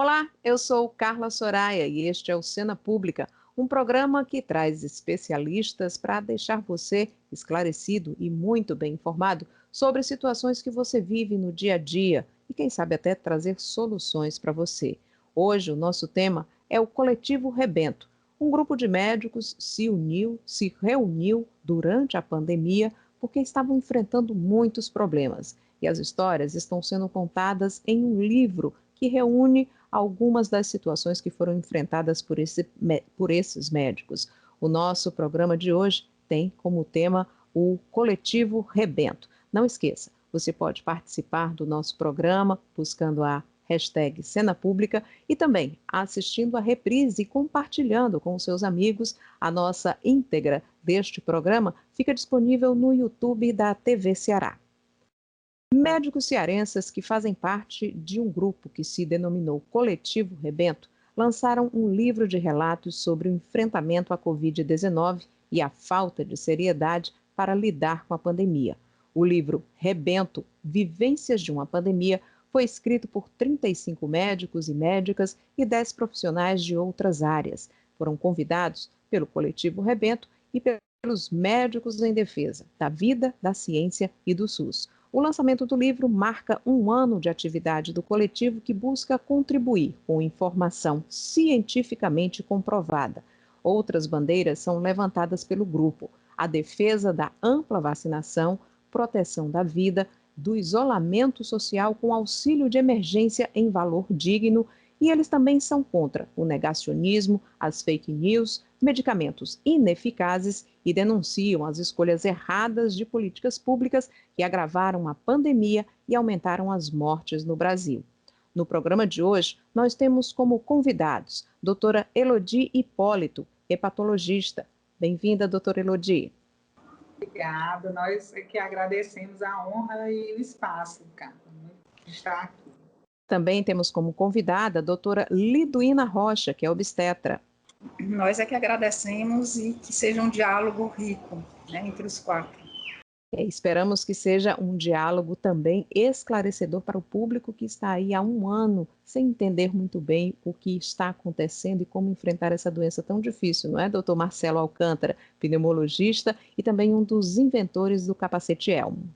Olá, eu sou Carla Soraya e este é o Cena Pública, um programa que traz especialistas para deixar você esclarecido e muito bem informado sobre situações que você vive no dia a dia e, quem sabe, até trazer soluções para você. Hoje, o nosso tema é o Coletivo Rebento. Um grupo de médicos se reuniu durante a pandemia porque estavam enfrentando muitos problemas. E as histórias estão sendo contadas em um livro que reúne algumas das situações que foram enfrentadas por esses médicos. O nosso programa de hoje tem como tema o Coletivo Rebento. Não esqueça, você pode participar do nosso programa buscando a hashtag Cena Pública e também assistindo a reprise e compartilhando com os seus amigos. A nossa íntegra deste programa fica disponível no YouTube da TV Ceará. Médicos cearenses que fazem parte de um grupo que se denominou Coletivo Rebento lançaram um livro de relatos sobre o enfrentamento à Covid-19 e a falta de seriedade para lidar com a pandemia. O livro Rebento, Vivências de uma Pandemia, foi escrito por 35 médicos e médicas e 10 profissionais de outras áreas. Foram convidados pelo Coletivo Rebento e pelos médicos em defesa da vida, da ciência e do SUS. O lançamento do livro marca um ano de atividade do coletivo que busca contribuir com informação cientificamente comprovada. Outras bandeiras são levantadas pelo grupo: a defesa da ampla vacinação, proteção da vida, do isolamento social com auxílio de emergência em valor digno, e eles também são contra o negacionismo, as fake news, medicamentos ineficazes e denunciam as escolhas erradas de políticas públicas que agravaram a pandemia e aumentaram as mortes no Brasil. No programa de hoje, nós temos como convidados doutora Elodie Hipólito, hepatologista. Bem-vinda, doutora Elodie. Obrigada, nós é que agradecemos a honra e o espaço, cara, de estar aqui. Também temos como convidada a doutora Liduína Rocha, que é obstetra. Nós é que agradecemos e que seja um diálogo rico, né, entre os quatro. Esperamos que seja um diálogo também esclarecedor para o público que está aí há um ano sem entender muito bem o que está acontecendo e como enfrentar essa doença tão difícil, não é, doutor Marcelo Alcântara, pneumologista e também um dos inventores do capacete Elmo.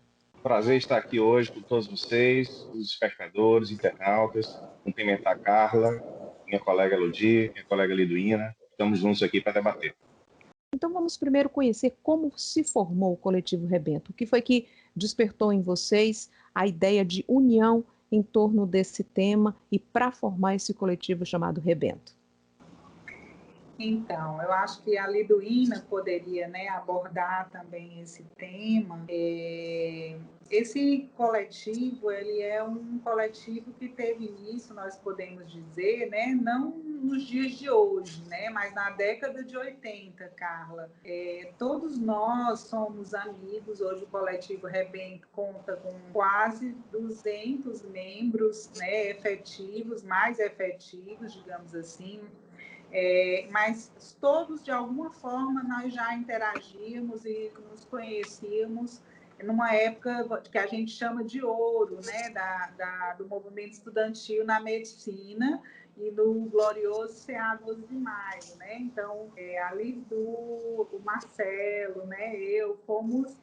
Prazer estar aqui hoje com todos vocês, os espectadores, internautas, cumprimentar a Carla, minha colega Elodie, minha colega Liduína. Estamos juntos aqui para debater. Então vamos primeiro conhecer como se formou o Coletivo Rebento. O que foi que despertou em vocês a ideia de união em torno desse tema e para formar esse coletivo chamado Rebento? Então, eu acho que a Liduína poderia, né, abordar também esse tema. Esse coletivo, ele é um coletivo que teve início, nós podemos dizer, né, não nos dias de hoje, né, mas na década de 80, Carla. Todos nós somos amigos, hoje o Coletivo Rebento conta com quase 200 membros, né, efetivos, mais efetivos, digamos assim. Mas todos, de alguma forma, nós já interagíamos e nos conhecíamos numa época que a gente chama de ouro, né, do movimento estudantil na medicina e no glorioso CA 12 de maio. Né? Então, a Lidu, o Marcelo, né, eu fomos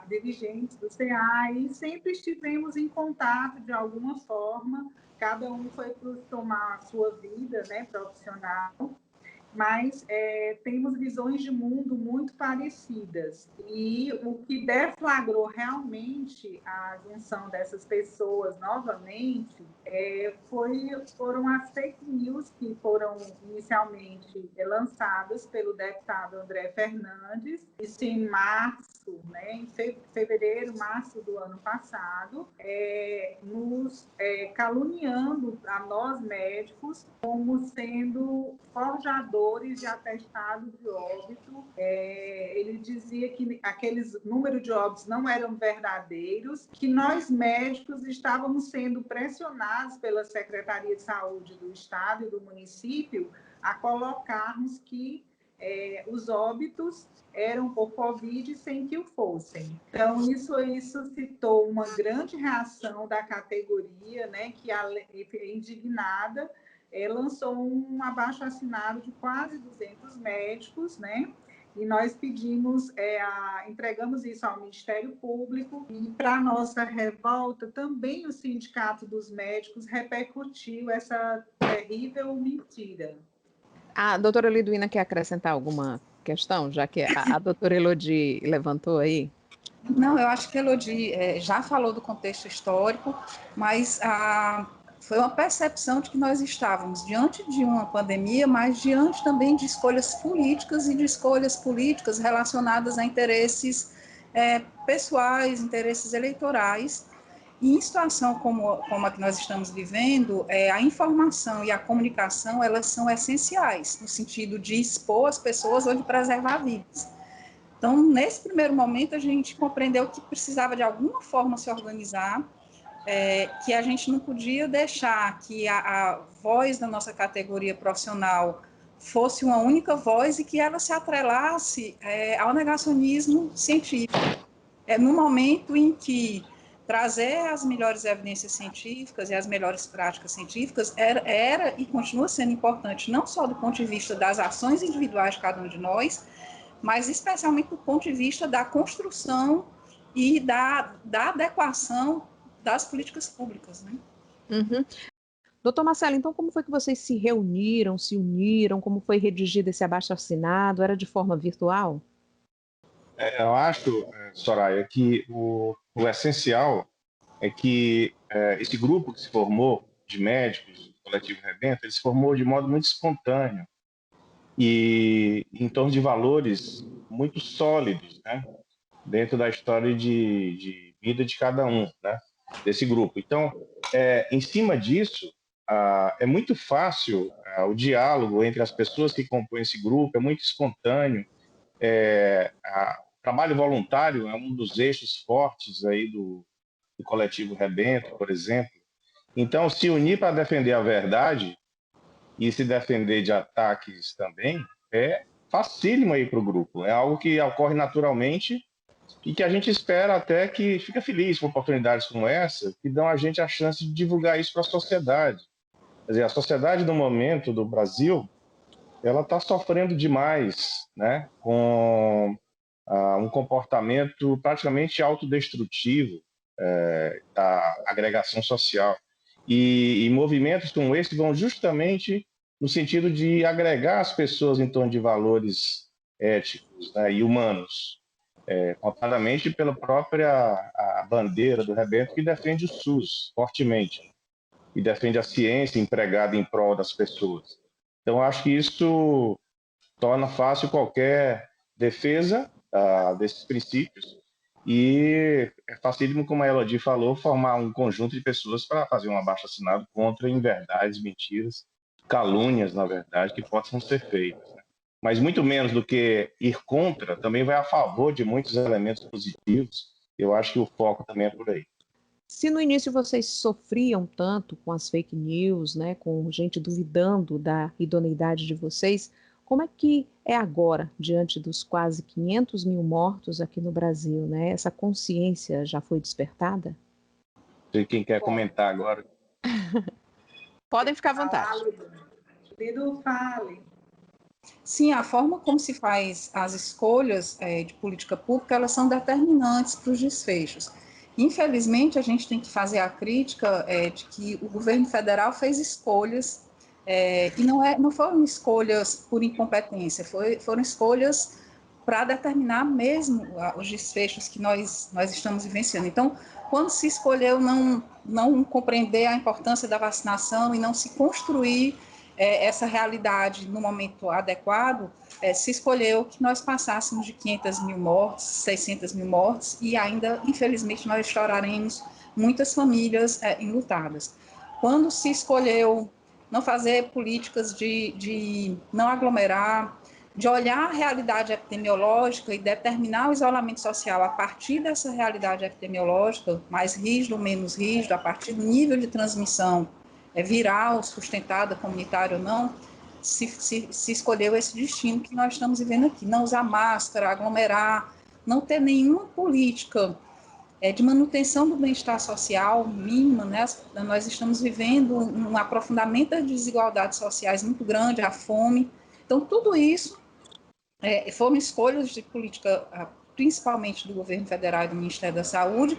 dirigentes do CA e sempre estivemos em contato de alguma forma. Cada um foi tomar a sua vida, né, profissional, mas temos visões de mundo muito parecidas. E o que deflagrou realmente a ascensão dessas pessoas novamente foram as fake news que foram inicialmente lançadas pelo deputado André Fernandes, isso em março, né, em fevereiro, março do ano passado, nos caluniando a nós médicos como sendo forjadores de atestado de óbito. Ele dizia que aqueles números de óbitos não eram verdadeiros, que nós médicos estávamos sendo pressionados pela Secretaria de Saúde do Estado e do município a colocarmos que os óbitos eram por Covid sem que o fossem. Então, isso suscitou uma grande reação da categoria, né, que, indignada, lançou um abaixo-assinado de quase 200 médicos, né, e nós pedimos, entregamos isso ao Ministério Público, e para nossa revolta, também o Sindicato dos Médicos repercutiu essa terrível mentira. A doutora Liduína quer acrescentar alguma questão, já que a doutora Elodie levantou aí? Não, eu acho que a Elodie já falou do contexto histórico, mas foi uma percepção de que nós estávamos diante de uma pandemia, mas diante também de escolhas políticas e de escolhas políticas relacionadas a interesses pessoais, interesses eleitorais. E em situação como a que nós estamos vivendo, a informação e a comunicação, elas são essenciais, no sentido de expor as pessoas ou de preservar vidas. Então, nesse primeiro momento, a gente compreendeu que precisava, de alguma forma, se organizar, que a gente não podia deixar que a voz da nossa categoria profissional fosse uma única voz e que ela se atrelasse ao negacionismo científico. No momento em que trazer as melhores evidências científicas e as melhores práticas científicas era e continua sendo importante, não só do ponto de vista das ações individuais de cada um de nós, mas especialmente do ponto de vista da construção e da adequação das políticas públicas, né? Uhum. Doutor Marcelo, então como foi que vocês se reuniram, se uniram, como foi redigido esse abaixo-assinado? Era de forma virtual? Eu acho, Soraya, que o essencial é que esse grupo que se formou de médicos do Coletivo Rebento, ele se formou de modo muito espontâneo e em torno de valores muito sólidos, né, dentro da história de vida de cada um, né, desse grupo. Então, em cima disso, é muito fácil o diálogo entre as pessoas que compõem esse grupo, é muito espontâneo. O trabalho voluntário é um dos eixos fortes aí do Coletivo Rebento, por exemplo. Então, se unir para defender a verdade e se defender de ataques também é facílimo aí para o grupo. É algo que ocorre naturalmente e que a gente espera até que fica feliz com oportunidades como essa, que dão a gente a chance de divulgar isso para a sociedade. Quer dizer, a sociedade no momento do Brasil, ela está sofrendo demais, né, com um comportamento praticamente autodestrutivo da agregação social. E movimentos como esse vão justamente no sentido de agregar as pessoas em torno de valores éticos, né, e humanos, notadamente pela própria a bandeira do Rebento, que defende o SUS fortemente, e defende a ciência empregada em prol das pessoas. Então, acho que isso torna fácil qualquer defesa desses princípios e é facílimo, como a Elodie falou, formar um conjunto de pessoas para fazer um abaixo-assinado contra inverdades, mentiras, calúnias, na verdade, que possam ser feitas, né? Mas muito menos do que ir contra, também vai a favor de muitos elementos positivos. Eu acho que o foco também é por aí. Se no início vocês sofriam tanto com as fake news, né, com gente duvidando da idoneidade de vocês, como é que é agora, diante dos quase 500 mil mortos aqui no Brasil, né? Essa consciência já foi despertada? Quem quer comentar agora? Podem ficar à vontade. Lido, fale. Sim, a forma como se faz as escolhas de política pública, elas são determinantes para os desfechos. Infelizmente, a gente tem que fazer a crítica de que o governo federal fez escolhas e não foram escolhas por incompetência, foram escolhas para determinar mesmo os desfechos que nós estamos vivenciando. Então, quando se escolheu não compreender a importância da vacinação e não se construir essa realidade no momento adequado, se escolheu que nós passássemos de 500 mil mortes, 600 mil mortes, e ainda, infelizmente, nós choraremos muitas famílias enlutadas. Quando se escolheu não fazer políticas de não aglomerar, de olhar a realidade epidemiológica e determinar o isolamento social a partir dessa realidade epidemiológica, mais rígido, menos rígido, a partir do nível de transmissão viral, sustentada, comunitária ou não, se escolheu esse destino que nós estamos vivendo aqui. Não usar máscara, aglomerar, não ter nenhuma política de manutenção do bem-estar social mínima, né? Nós estamos vivendo um aprofundamento das desigualdades sociais muito grande, a fome. Então, tudo isso foram escolhas de política, principalmente do governo federal e do Ministério da Saúde,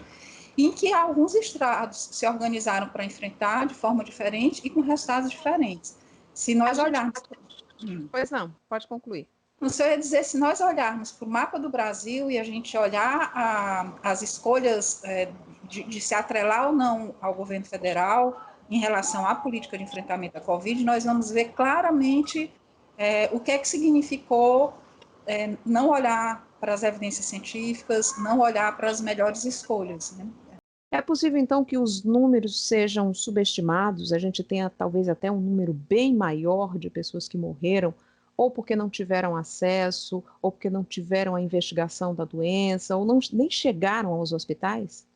em que alguns estados se organizaram para enfrentar de forma diferente e com resultados diferentes. Se nós olharmos... Pois não, pode concluir. Não sei dizer, se nós olharmos para o mapa do Brasil e a gente olhar as escolhas de se atrelar ou não ao governo federal em relação à política de enfrentamento à Covid, nós vamos ver claramente o que é que significou não olhar para as evidências científicas, não olhar para as melhores escolhas, né? É possível, então, que os números sejam subestimados, a gente tenha talvez até um número bem maior de pessoas que morreram, ou porque não tiveram acesso, ou porque não tiveram a investigação da doença, ou nem chegaram aos hospitais?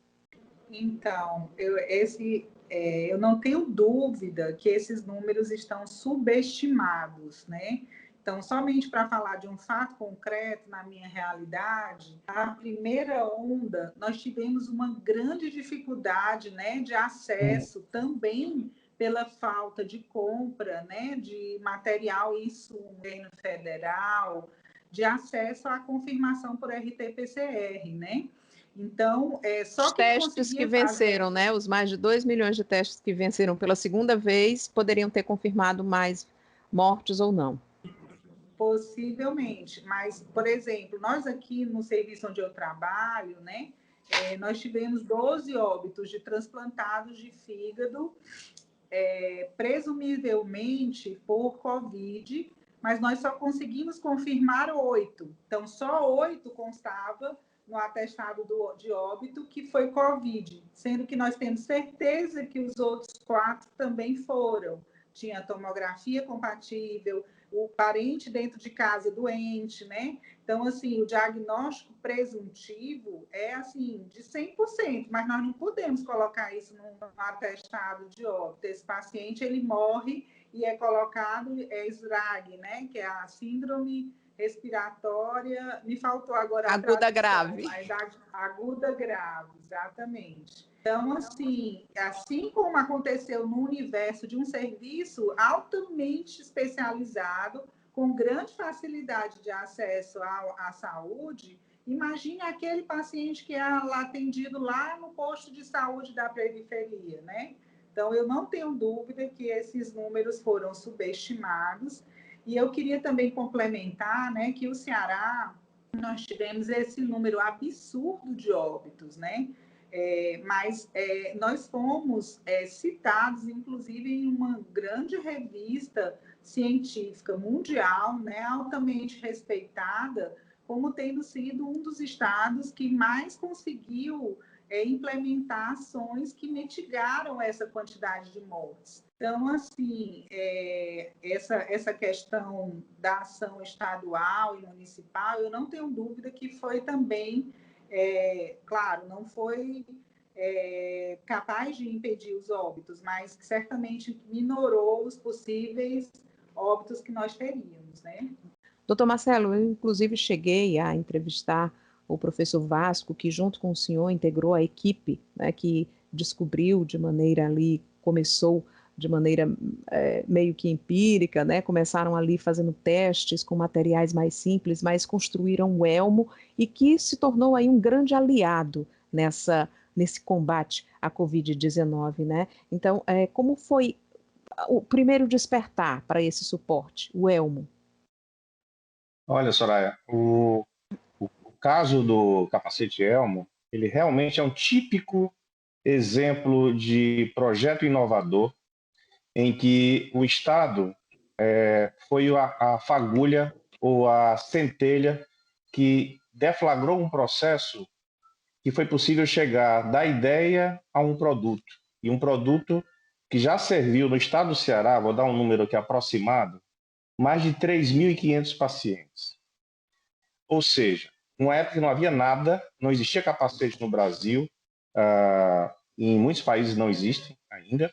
Então, eu não tenho dúvida que esses números estão subestimados, né? Então, somente para falar de um fato concreto na minha realidade, a primeira onda, nós tivemos uma grande dificuldade, né, de acesso também pela falta de compra, né, de material e insumo federal, de acesso à confirmação por RT-PCR, né? Então, só Os quem testes que conseguia fazer... venceram, né? Os mais de 2 milhões de testes que venceram pela segunda vez poderiam ter confirmado mais mortes ou não. Possivelmente, mas, por exemplo, nós aqui no serviço onde eu trabalho, né, nós tivemos 12 óbitos de transplantados de fígado, presumivelmente por Covid, mas nós só conseguimos confirmar 8. Então, só 8 constava no atestado de óbito que foi Covid, sendo que nós temos certeza que os outros 4 também foram. Tinha tomografia compatível, o parente dentro de casa doente, né? Então, assim, o diagnóstico presuntivo é, assim, de 100%, mas nós não podemos colocar isso num atestado de óbito. Esse paciente, ele morre e é colocado SRAG, né? Que é a síndrome respiratória, me faltou agora a aguda tradução, grave. mas aguda grave, exatamente. Então, assim como aconteceu no universo de um serviço altamente especializado, com grande facilidade de acesso à saúde, imagine aquele paciente que é atendido lá no posto de saúde da periferia, né? Então, eu não tenho dúvida que esses números foram subestimados. E eu queria também complementar, né, que o Ceará, nós tivemos esse número absurdo de óbitos, né? Mas nós fomos citados, inclusive, em uma grande revista científica mundial, né, altamente respeitada, como tendo sido um dos estados que mais conseguiu implementar ações que mitigaram essa quantidade de mortes. Então, assim, essa questão da ação estadual e municipal, eu não tenho dúvida que foi também, claro, não foi capaz de impedir os óbitos, mas certamente minorou os possíveis óbitos que nós teríamos, né? Doutor Marcelo, eu inclusive cheguei a entrevistar o professor Vasco, que junto com o senhor integrou a equipe, né, que descobriu de maneira ali, começou de maneira meio que empírica, né, começaram ali fazendo testes com materiais mais simples, mas construíram o elmo e que se tornou aí um grande aliado nesse combate à Covid-19, né? Então, como foi o primeiro despertar para esse suporte, o elmo? Olha, Soraya, o caso do capacete Elmo, ele realmente é um típico exemplo de projeto inovador em que o Estado foi a fagulha ou a centelha que deflagrou um processo que foi possível chegar da ideia a um produto. E um produto que já serviu no estado do Ceará, vou dar um número aqui aproximado, mais de 3.500 pacientes. Ou seja, numa época que não havia nada, não existia capacete no Brasil, em muitos países não existem ainda,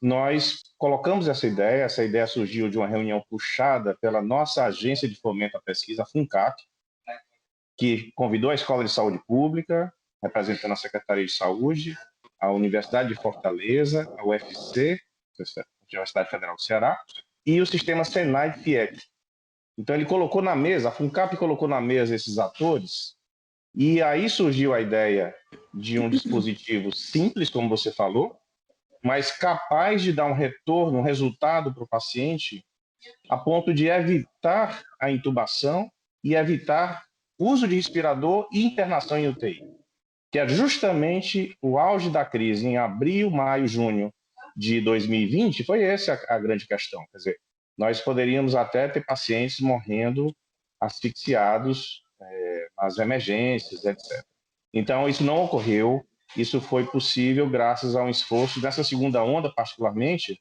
nós colocamos essa ideia surgiu de uma reunião puxada pela nossa agência de fomento à pesquisa, a FUNCAP, que convidou a Escola de Saúde Pública, representando a Secretaria de Saúde, a Universidade de Fortaleza, a UFC, Universidade Federal do Ceará, e o sistema Senai-FIEP. Então, ele colocou na mesa, a FUNCAP colocou na mesa esses atores, e aí surgiu a ideia de um dispositivo simples, como você falou, mas capaz de dar um retorno, um resultado para o paciente, a ponto de evitar a intubação e evitar uso de respirador e internação em UTI, que é justamente o auge da crise em abril, maio, junho de 2020, foi essa a grande questão. Quer dizer, nós poderíamos até ter pacientes morrendo asfixiados nas emergências, etc. Então, isso não ocorreu, isso foi possível graças a um esforço dessa segunda onda, particularmente.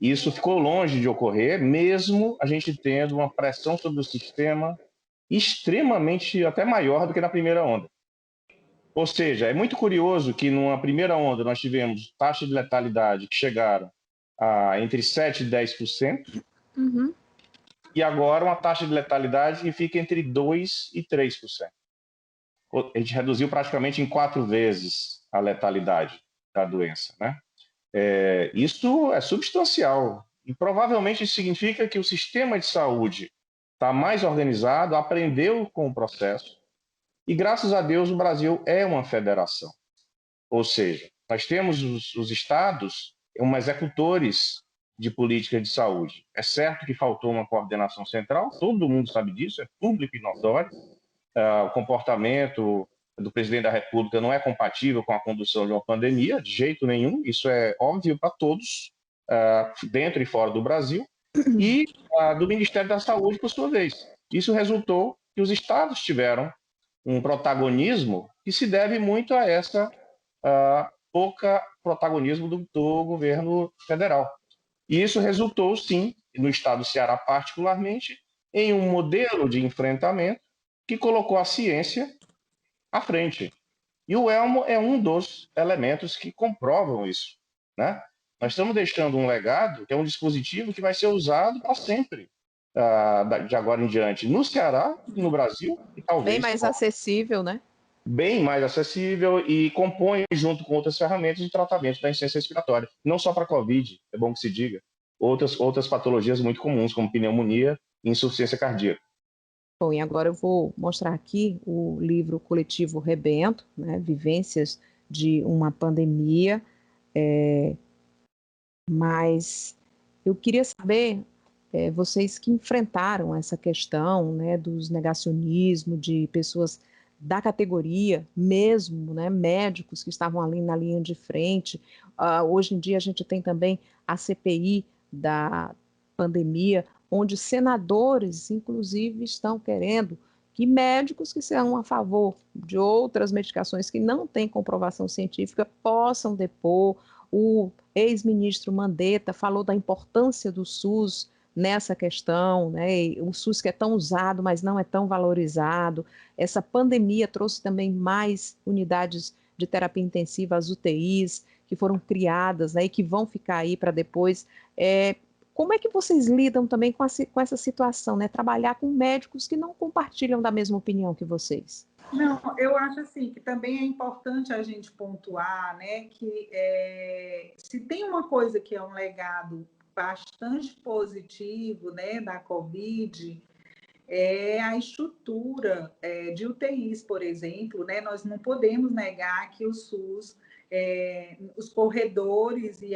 Isso ficou longe de ocorrer, mesmo a gente tendo uma pressão sobre o sistema extremamente até maior do que na primeira onda. Ou seja, é muito curioso que numa primeira onda nós tivemos taxas de letalidade que chegaram a entre 7% e 10%, e agora uma taxa de letalidade que fica entre 2% e 3%. A gente reduziu praticamente em 4 vezes a letalidade da doença, né? Isso é substancial e provavelmente isso significa que o sistema de saúde está mais organizado, aprendeu com o processo e, graças a Deus, o Brasil é uma federação. Ou seja, nós temos os estados como executores de política de saúde. É certo que faltou uma coordenação central, todo mundo sabe disso, é público e notório. O comportamento do presidente da República não é compatível com a condução de uma pandemia, de jeito nenhum, isso é óbvio para todos, dentro e fora do Brasil, e do Ministério da Saúde, por sua vez. Isso resultou que os estados tiveram um protagonismo que se deve muito a essa pouca protagonismo do governo federal. E isso resultou, sim, no estado do Ceará particularmente, em um modelo de enfrentamento que colocou a ciência à frente. E o Elmo é um dos elementos que comprovam isso, né? Nós estamos deixando um legado, que é um dispositivo que vai ser usado para sempre, de agora em diante, no Ceará, no Brasil, e Bem talvez mais acessível, né? bem mais acessível e compõe junto com outras ferramentas de tratamento da insuficiência respiratória. Não só para a COVID, é bom que se diga, outras patologias muito comuns, como pneumonia e insuficiência cardíaca. Bom, e agora eu vou mostrar aqui o livro Coletivo Rebento, né, Vivências de uma Pandemia, mas eu queria saber, vocês que enfrentaram essa questão, né, dos negacionismo, de pessoas da categoria mesmo, né, médicos que estavam ali na linha de frente. Hoje em dia a gente tem também a CPI da pandemia, onde senadores, inclusive, estão querendo que médicos que são a favor de outras medicações que não têm comprovação científica possam depor. O ex-ministro Mandetta falou da importância do SUS nessa questão, né? E o SUS que é tão usado, mas não é tão valorizado. Essa pandemia trouxe também mais unidades de terapia intensiva, as UTIs, que foram criadas, né, e que vão ficar aí para depois. Como é que vocês lidam também com essa situação, né? Trabalhar com médicos que não compartilham da mesma opinião que vocês? Não, eu acho assim que também é importante a gente pontuar, né, que se tem uma coisa que é um legado bastante positivo, né, da COVID, é a estrutura de UTIs, por exemplo, né? Nós não podemos negar que o SUS, os corredores e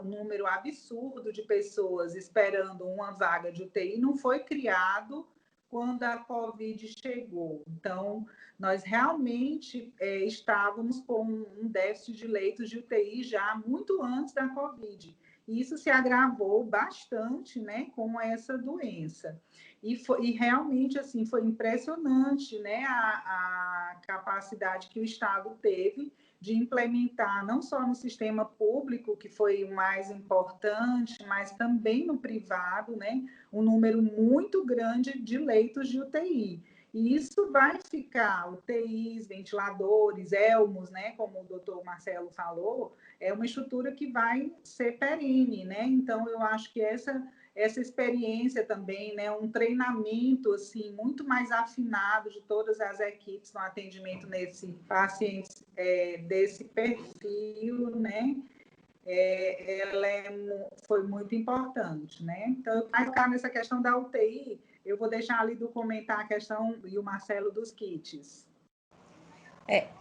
o número absurdo de pessoas esperando uma vaga de UTI não foi criado quando a Covid chegou. Então, nós realmente estávamos com um déficit de leitos de UTI já muito antes da Covid. E isso se agravou bastante, né, com essa doença. E realmente assim foi impressionante, né, a capacidade que o Estado teve de implementar, não só no sistema público, que foi o mais importante, mas também no privado, né, um número muito grande de leitos de UTI. E isso vai ficar, UTIs, ventiladores, ELMOS, né, como o doutor Marcelo falou, é uma estrutura que vai ser perene, né? Então, eu acho que essa experiência também, né, um treinamento assim muito mais afinado de todas as equipes no atendimento nesse pacientes desse perfil, né? Foi muito importante, né? Então, para ficar nessa questão da UTI, eu vou deixar ali do comentar a questão e o Marcelo dos kits.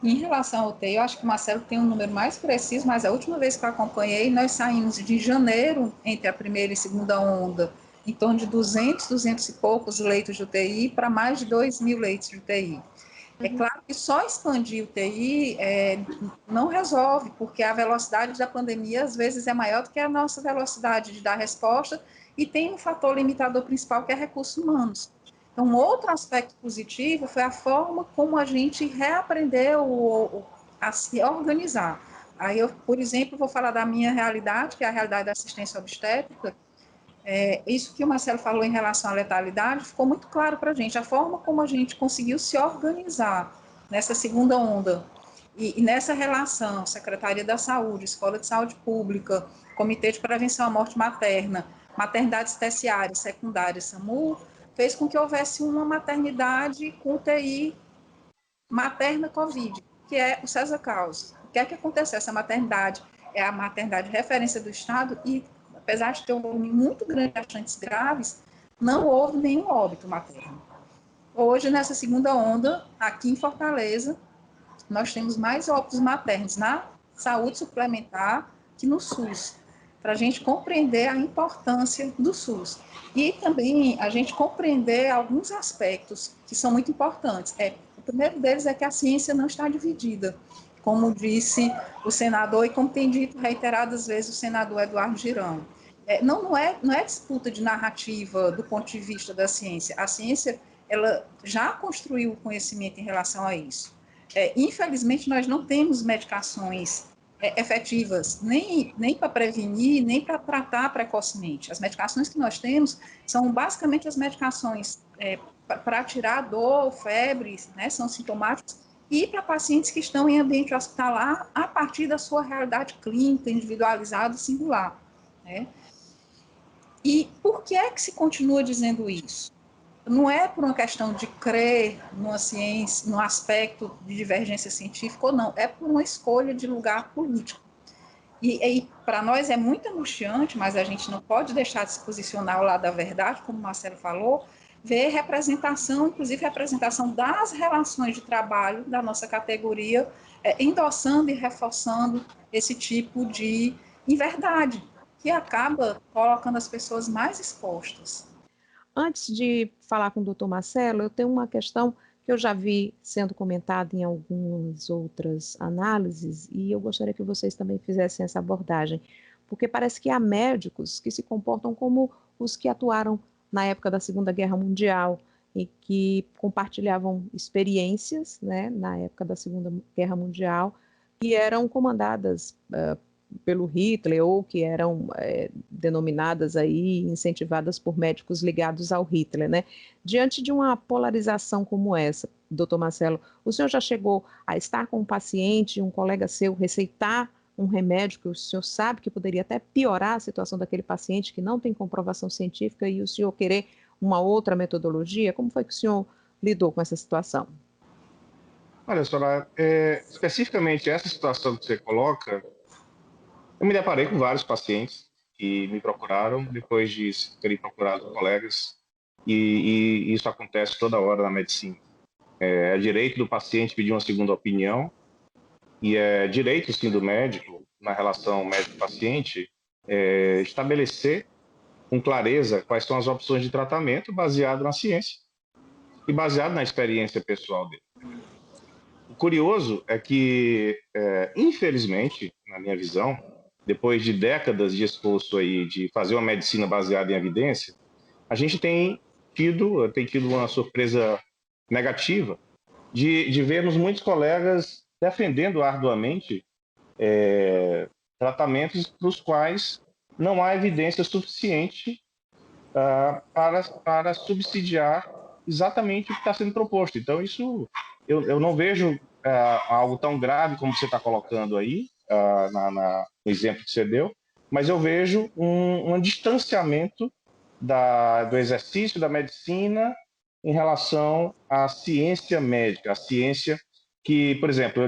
Em relação ao UTI, eu acho que o Marcelo tem um número mais preciso, mas a última vez que eu acompanhei, nós saímos de janeiro, entre a primeira e segunda onda, em torno de 200 e poucos leitos de UTI para mais de 2.000 leitos de UTI. É claro que só expandir o TI não resolve, porque a velocidade da pandemia, às vezes, é maior do que a nossa velocidade de dar resposta, e tem um fator limitador principal, que é recursos humanos. Então, um outro aspecto positivo foi a forma como a gente reaprendeu a se organizar. Aí, eu, por exemplo, vou falar da minha realidade, que é a realidade da assistência obstétrica. Isso que o Marcelo falou em relação à letalidade ficou muito claro para a gente, a forma como a gente conseguiu se organizar nessa segunda onda e nessa relação, Secretaria da Saúde, Escola de Saúde Pública, Comitê de Prevenção à Morte Materna, Maternidades Terciárias, Secundárias, SAMU, fez com que houvesse uma maternidade com UTI materna Covid, que é o César Caos. O que é que aconteceu? Essa maternidade é a maternidade de referência do Estado e, apesar de ter um volume muito grande de acidentes graves, não houve nenhum óbito materno. Hoje, nessa segunda onda, aqui em Fortaleza, nós temos mais óbitos maternos na saúde suplementar que no SUS, para a gente compreender a importância do SUS. E também a gente compreender alguns aspectos que são muito importantes. O primeiro deles é que a ciência não está dividida, como disse o senador e como tem dito reiteradas vezes o senador Eduardo Girão. Não é disputa de narrativa do ponto de vista da ciência. A ciência ela já construiu o conhecimento em relação a isso. Infelizmente, nós não temos medicações efetivas, nem para prevenir, nem para tratar precocemente. As medicações que nós temos são basicamente as medicações para tirar dor, febre, né, são sintomáticos, e para pacientes que estão em ambiente hospitalar a partir da sua realidade clínica, individualizada e singular. Né? E por que é que se continua dizendo isso? Não é por uma questão de crer numa ciência, num aspecto de divergência científica ou não, é por uma escolha de lugar político. E para nós é muito angustiante, mas a gente não pode deixar de se posicionar ao lado da verdade, como o Marcelo falou, ver representação, inclusive representação das relações de trabalho da nossa categoria, endossando e reforçando esse tipo de inverdade, que acaba colocando as pessoas mais expostas. Antes de falar com o doutor Marcelo, eu tenho uma questão que eu já vi sendo comentada em algumas outras análises e eu gostaria que vocês também fizessem essa abordagem, porque parece que há médicos que se comportam como os que atuaram na época da Segunda Guerra Mundial e que compartilhavam experiências, né, na época da Segunda Guerra Mundial, que eram comandadas pelo Hitler ou que eram denominadas aí, incentivadas por médicos ligados ao Hitler, né? Diante de uma polarização como essa, doutor Marcelo, o senhor já chegou a estar com um paciente, um colega seu, receitar um remédio que o senhor sabe que poderia até piorar a situação daquele paciente que não tem comprovação científica e o senhor querer uma outra metodologia? Como foi que o senhor lidou com essa situação? Olha, Soraya, especificamente essa situação que você coloca, eu me deparei com vários pacientes que me procuraram depois de terem procurado colegas, e isso acontece toda hora na medicina. É direito do paciente pedir uma segunda opinião, e é direito, sim, do médico, na relação médico-paciente, estabelecer com clareza quais são as opções de tratamento baseado na ciência e baseado na experiência pessoal dele. O curioso é que, infelizmente, na minha visão, depois de décadas de esforço aí de fazer uma medicina baseada em evidência, a gente tem tido uma surpresa negativa de vermos muitos colegas defendendo arduamente tratamentos para os quais não há evidência suficiente para subsidiar exatamente o que está sendo proposto. Então, isso eu não vejo algo tão grave como você está colocando aí, no exemplo que você deu, mas eu vejo um distanciamento do exercício da medicina em relação à ciência médica, a ciência que, por exemplo,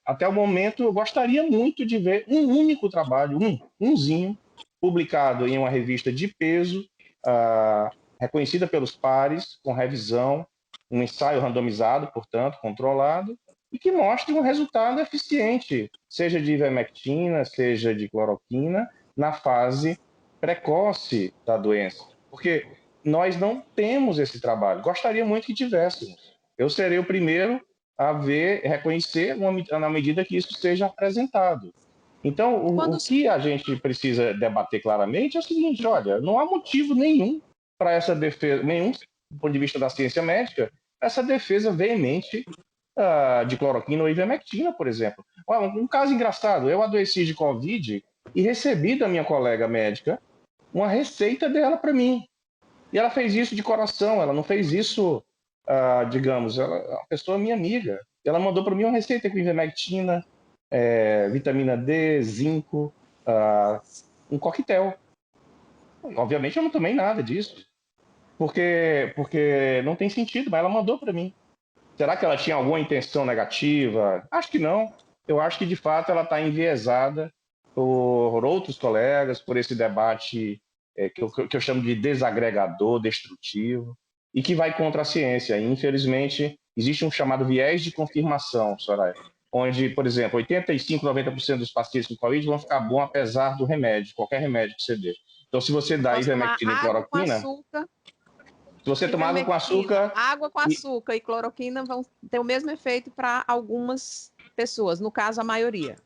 até o momento eu gostaria muito de ver um único trabalho, umzinho, publicado em uma revista de peso, reconhecida pelos pares, com revisão, um ensaio randomizado, portanto, controlado, e que mostre um resultado eficiente, seja de ivermectina, seja de cloroquina, na fase precoce da doença. Porque nós não temos esse trabalho. Gostaria muito que tivéssemos. Eu serei o primeiro a reconhecer na medida que isso seja apresentado. Então, o que a gente precisa debater claramente é o seguinte: olha, não há motivo nenhum para essa defesa, nenhum do ponto de vista da ciência médica, essa defesa veemente de cloroquina ou ivermectina, por exemplo. Um caso engraçado: eu adoeci de Covid e recebi da minha colega médica uma receita dela para mim. E ela fez isso de coração, ela não fez isso, digamos, ela é uma pessoa minha amiga. Ela mandou para mim uma receita com ivermectina, vitamina D, zinco, um coquetel. Obviamente eu não tomei nada disso, porque não tem sentido, mas ela mandou para mim. Será que ela tinha alguma intenção negativa? Acho que não. Eu acho que, de fato, ela está enviesada por outros colegas, por esse debate que eu chamo de desagregador, destrutivo, e que vai contra a ciência. E, infelizmente, existe um chamado viés de confirmação, Soraya, onde, por exemplo, 85%, 90% dos pacientes com Covid vão ficar bom apesar do remédio, qualquer remédio que você dê. Então, se você dá ivermectina e cloroquina... Se você tomar água com açúcar... Água com açúcar e cloroquina vão ter o mesmo efeito para algumas pessoas, no caso, a maioria.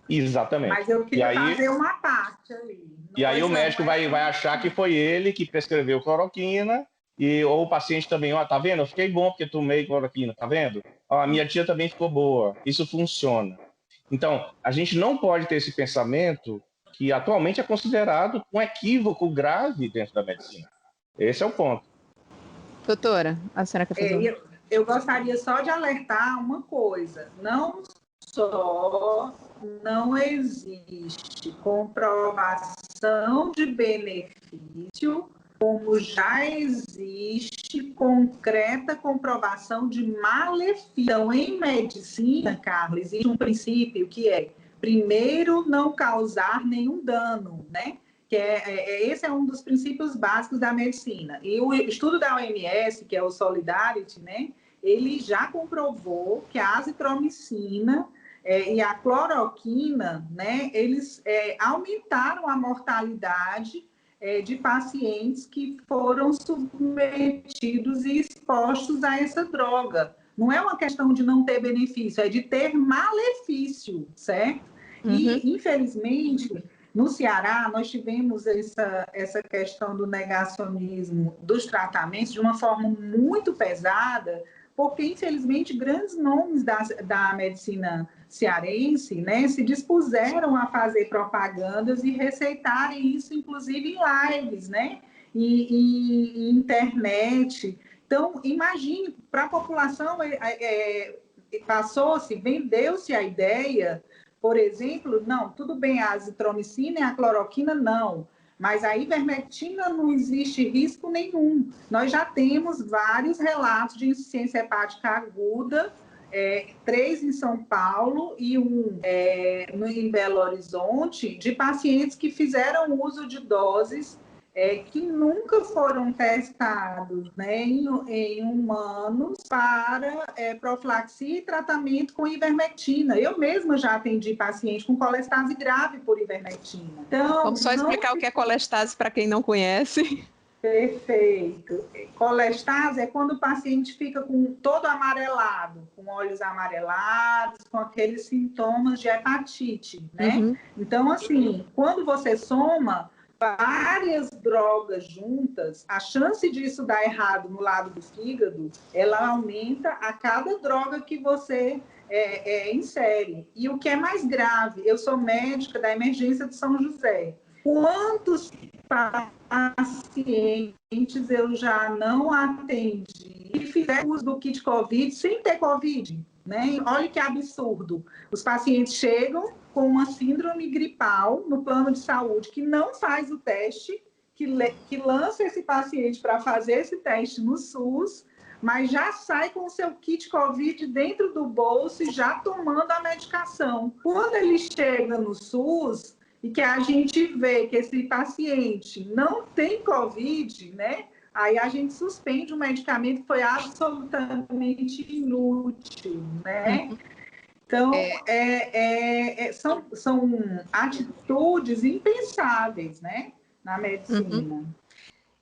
Exatamente. Mas eu queria fazer uma parte ali. E aí o médico vai achar que foi ele que prescreveu cloroquina, ou o paciente também, tá vendo? Eu fiquei bom porque tomei cloroquina, tá vendo? A minha tia também ficou boa. Isso funciona. Então, a gente não pode ter esse pensamento que atualmente é considerado um equívoco grave dentro da medicina. Esse é o ponto. Doutora, a senhora quer fazer eu gostaria só de alertar uma coisa. Não existe comprovação de benefício, como já existe concreta comprovação de malefício. Então, em medicina, Carla, existe um princípio que é, primeiro, não causar nenhum dano, né? Esse é um dos princípios básicos da medicina. E o estudo da OMS, que é o Solidarity, né, ele já comprovou que a azitromicina e a cloroquina, né, eles aumentaram a mortalidade de pacientes que foram submetidos e expostos a essa droga. Não é uma questão de não ter benefício, é de ter malefício, certo? Uhum. E, infelizmente... No Ceará, nós tivemos essa questão do negacionismo dos tratamentos de uma forma muito pesada, porque, infelizmente, grandes nomes da medicina cearense, né, se dispuseram a fazer propagandas e receitarem isso, inclusive, em lives, né, e internet. Então, imagine, para a população, vendeu-se a ideia... Por exemplo, não, tudo bem, a azitromicina e a cloroquina, não. Mas a ivermectina não existe risco nenhum. Nós já temos vários relatos de insuficiência hepática aguda, 3 em São Paulo e 1 em Belo Horizonte, de pacientes que fizeram uso de doses que nunca foram testados, né, em humanos para profilaxia e tratamento com ivermectina. Eu mesma já atendi paciente com colestase grave por ivermectina. Então, vamos só explicar o que é colestase para quem não conhece. Perfeito. Colestase é quando o paciente fica todo amarelado, com olhos amarelados, com aqueles sintomas de hepatite, né? Uhum. Então, assim, quando você soma várias drogas juntas, a chance disso dar errado no lado do fígado, ela aumenta a cada droga que você insere. E o que é mais grave, eu sou médica da emergência de São José. Quantos pacientes eu já não atendi e fizeram uso do kit COVID sem ter COVID, né? Olha que absurdo. Os pacientes chegam com uma síndrome gripal no plano de saúde que não faz o teste, que lança esse paciente para fazer esse teste no SUS, mas já sai com o seu kit COVID dentro do bolso e já tomando a medicação. Quando ele chega no SUS e que a gente vê que esse paciente não tem COVID, né? Aí a gente suspende um medicamento que foi absolutamente inútil, né? Então, são atitudes impensáveis, né? Na medicina.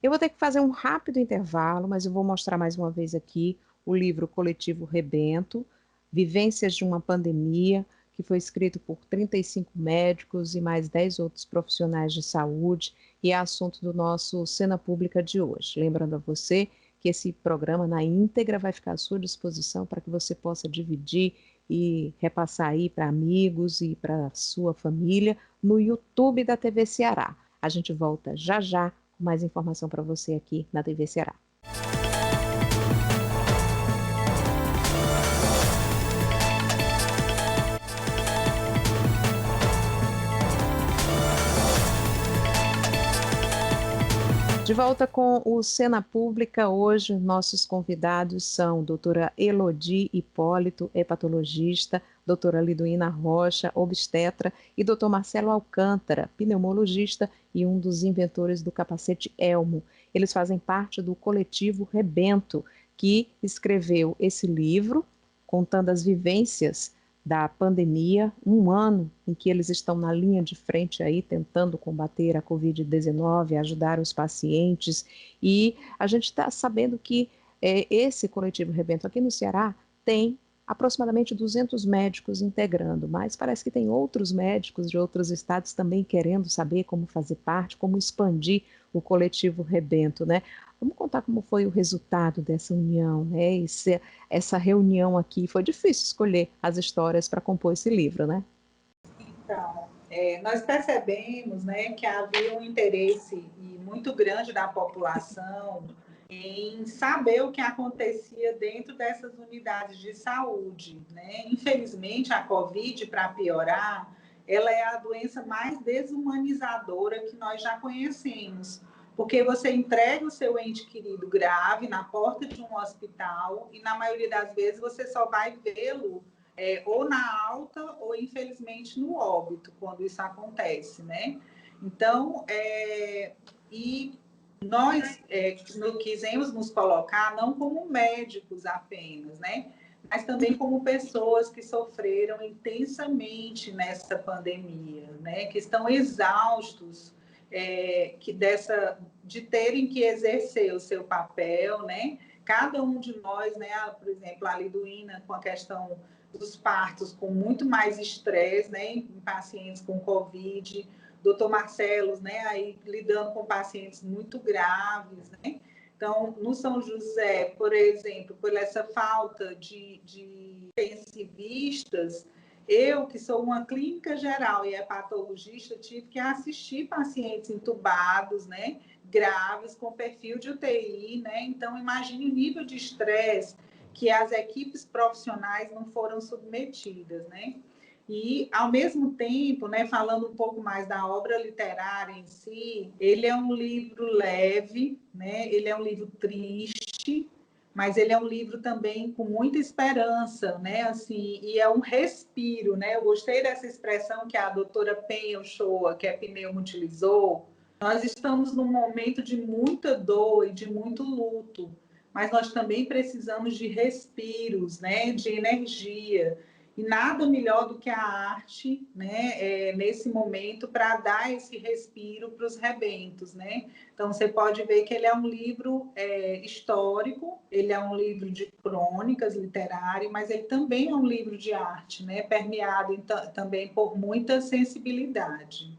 Eu vou ter que fazer um rápido intervalo, mas eu vou mostrar mais uma vez aqui o livro Coletivo Rebento, Vivências de uma Pandemia, que foi escrito por 35 médicos e mais 10 outros profissionais de saúde, e é assunto do nosso Cena Pública de hoje. Lembrando a você que esse programa na íntegra vai ficar à sua disposição para que você possa dividir e repassar aí para amigos e para a sua família no YouTube da TV Ceará. A gente volta já já com mais informação para você aqui na TV Ceará. De volta com o Cena Pública, hoje nossos convidados são doutora Elodie Hipólito, hepatologista, doutora Liduína Rocha, obstetra, e doutor Marcelo Alcântara, pneumologista e um dos inventores do capacete Elmo. Eles fazem parte do coletivo Rebento, que escreveu esse livro, contando as vivências da pandemia, um ano em que eles estão na linha de frente aí, tentando combater a Covid-19, ajudar os pacientes, e a gente está sabendo que esse coletivo Rebento aqui no Ceará tem aproximadamente 200 médicos integrando, mas parece que tem outros médicos de outros estados também querendo saber como fazer parte, como expandir o coletivo Rebento, né? Vamos contar como foi o resultado dessa união, né? Essa reunião aqui, foi difícil escolher as histórias para compor esse livro, né? Então, nós percebemos, né, que havia um interesse muito grande da população em saber o que acontecia dentro dessas unidades de saúde, né? Infelizmente, a Covid, para piorar, ela é a doença mais desumanizadora que nós já conhecemos, porque você entrega o seu ente querido grave na porta de um hospital e, na maioria das vezes, você só vai vê-lo ou na alta ou, infelizmente, no óbito, quando isso acontece, né? Então, e nós quisemos nos colocar não como médicos apenas, né? Mas também como pessoas que sofreram intensamente nessa pandemia, né? Que estão exaustos de terem que exercer o seu papel, né? Cada um de nós, né? Por exemplo, a Liduína, com a questão dos partos, com muito mais estresse, né? Em pacientes com Covid, doutor Marcelo, né? Aí lidando com pacientes muito graves, né? Então, no São José, por exemplo, por essa falta de intensivistas, eu, que sou uma clínica geral e hepatologista, tive que assistir pacientes entubados, né, graves, com perfil de UTI, né? Então, imagine o nível de estresse que as equipes profissionais não foram submetidas, né? E, ao mesmo tempo, né, falando um pouco mais da obra literária em si, ele é um livro leve, né? Ele é um livro triste, mas ele é um livro também com muita esperança, né? Assim, e é um respiro, né? Eu gostei dessa expressão que a doutora Penha Uchoa, que é pneumo, utilizou. Nós estamos num momento de muita dor e de muito luto, mas nós também precisamos de respiros, né? De energia. E nada melhor do que a arte, né, nesse momento, para dar esse respiro para os rebentos, né? Então, você pode ver que ele é um livro histórico, ele é um livro de crônicas literárias, mas ele também é um livro de arte, né? Permeado também por muita sensibilidade.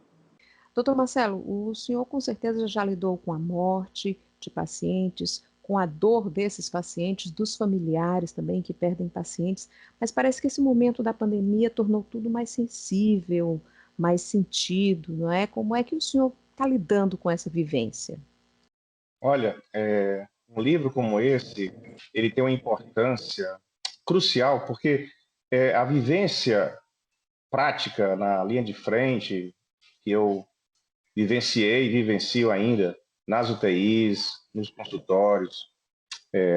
Doutor Marcelo, o senhor com certeza já lidou com a morte de pacientes, com a dor desses pacientes, dos familiares também que perdem pacientes, mas parece que esse momento da pandemia tornou tudo mais sensível, mais sentido, não é? Como é que o senhor está lidando com essa vivência? Olha, um livro como esse, ele tem uma importância crucial, porque a vivência prática na linha de frente, que eu vivenciei e vivencio ainda, nas UTIs, nos consultórios,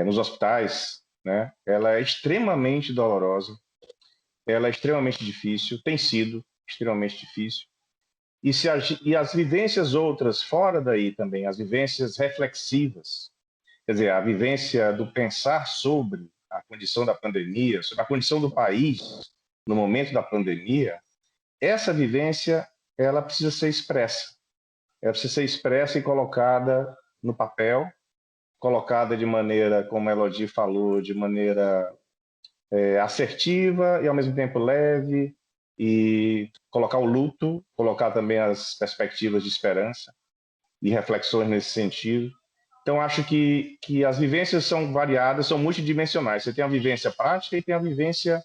nos hospitais, né? Ela é extremamente dolorosa, ela é extremamente difícil, tem sido extremamente difícil. E as vivências outras fora daí também, as vivências reflexivas, quer dizer, a vivência do pensar sobre a condição da pandemia, sobre a condição do país no momento da pandemia, essa vivência ela precisa ser expressa. Ela precisa ser expressa e colocada no papel, colocada de maneira, como a Elodie falou, de maneira assertiva e ao mesmo tempo leve, e colocar o luto, colocar também as perspectivas de esperança e reflexões nesse sentido. Então, acho que as vivências são variadas, são multidimensionais. Você tem a vivência prática e tem a vivência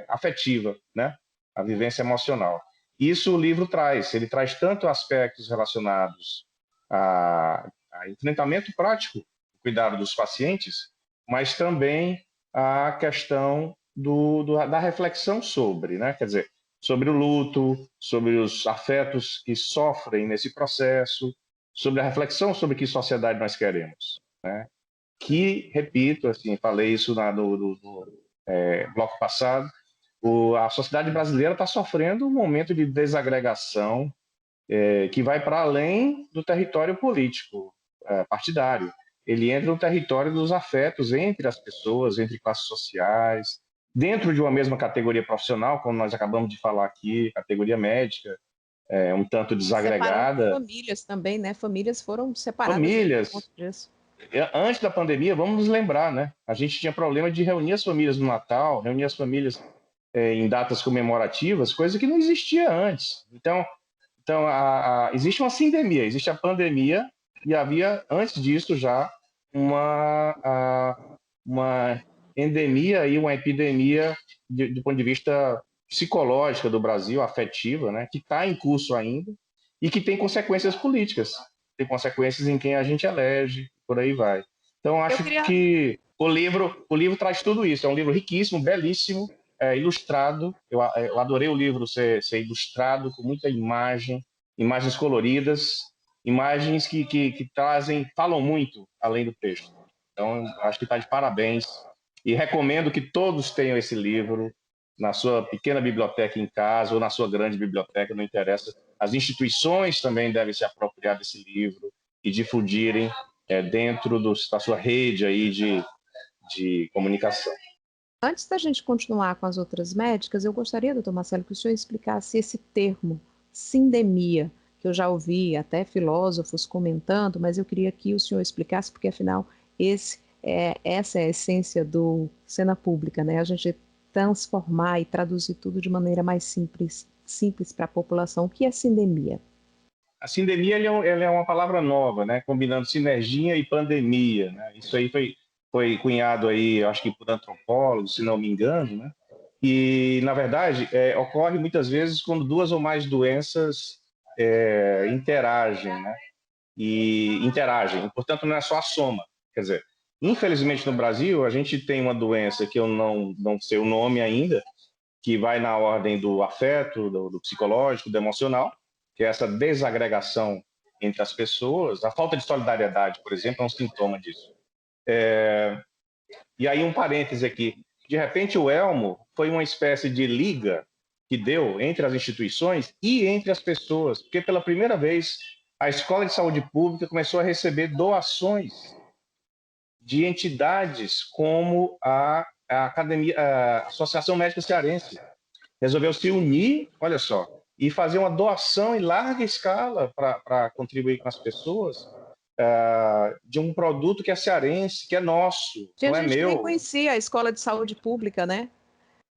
afetiva, né? A vivência emocional. Isso o livro traz. Ele traz tanto aspectos relacionados a enfrentamento prático, cuidado dos pacientes, mas também a questão da reflexão sobre, né? Quer dizer, sobre o luto, sobre os afetos que sofrem nesse processo, sobre a reflexão sobre que sociedade nós queremos, né? Que, repito, assim, falei isso no bloco passado, a sociedade brasileira está sofrendo um momento de desagregação que vai para além do território político, partidário. Ele entra no território dos afetos entre as pessoas, entre classes sociais, dentro de uma mesma categoria profissional, como nós acabamos de falar aqui, categoria médica, um tanto Separando desagregada. famílias também, né? Famílias foram separadas aí por conta Famílias. disso. Antes da pandemia, vamos nos lembrar, né? A gente tinha problema de reunir as famílias no Natal, reunir as famílias em datas comemorativas, coisa que não existia antes. Então existe uma sindemia, existe a pandemia e havia, antes disso, já uma endemia e uma epidemia do ponto de vista psicológico do Brasil, afetiva, né, que está em curso ainda e que tem consequências políticas, tem consequências em quem a gente elege, por aí vai. Então, acho que o livro traz tudo isso. É um livro riquíssimo, belíssimo, ilustrado. Eu adorei o livro ser ilustrado com muita imagem, imagens coloridas, imagens que falam muito além do texto. Então, acho que está de parabéns e recomendo que todos tenham esse livro na sua pequena biblioteca em casa ou na sua grande biblioteca, não interessa. As instituições também devem se apropriar desse livro e difundirem dentro da sua rede aí de comunicação. Antes da gente continuar com as outras médicas, eu gostaria, doutor Marcelo, que o senhor explicasse esse termo, sindemia, que eu já ouvi até filósofos comentando, mas eu queria que o senhor explicasse, porque afinal essa é a essência do Cena Pública, né? A gente transformar e traduzir tudo de maneira mais simples para a população. O que é sindemia? A sindemia ela é uma palavra nova, né? Combinando sinergia e pandemia, né? Isso aí foi cunhado aí, acho que por antropólogos, se não me engano, né? E, na verdade, ocorre muitas vezes quando duas ou mais doenças interagem, né? Portanto, não é só a soma. Quer dizer, infelizmente no Brasil, a gente tem uma doença que eu não sei o nome ainda, que vai na ordem do afeto, do psicológico, do emocional, que é essa desagregação entre as pessoas. A falta de solidariedade, por exemplo, é um sintoma disso. E aí um parêntese aqui. De repente, o Elmo foi uma espécie de liga que deu entre as instituições e entre as pessoas, porque pela primeira vez a Escola de Saúde Pública começou a receber doações de entidades como a Associação Médica Cearense. Resolveu se unir, olha só, e fazer uma doação em larga escala para contribuir com as pessoas de um produto que é cearense, que é nosso, não é meu. A gente nem conhecia a Escola de Saúde Pública, né?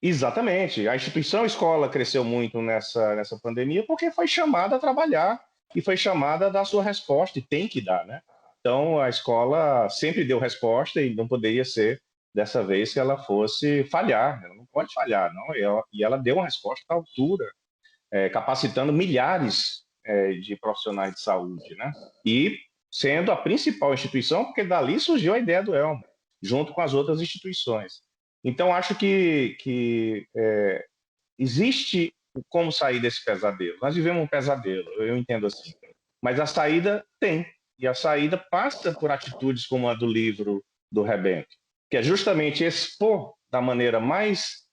Exatamente. A instituição escola cresceu muito nessa pandemia porque foi chamada a trabalhar e foi chamada a dar sua resposta, e tem que dar, né? Então, a escola sempre deu resposta e não poderia ser dessa vez que ela fosse falhar. Ela não pode falhar, não. E ela deu uma resposta à altura, capacitando milhares de profissionais de saúde, né? E sendo a principal instituição, porque dali surgiu a ideia do Elmo, junto com as outras instituições. Então, acho que existe como sair desse pesadelo. Nós vivemos um pesadelo, eu entendo assim. Mas a saída tem. E a saída passa por atitudes como a do livro do Rebento, que é justamente expor da maneira mais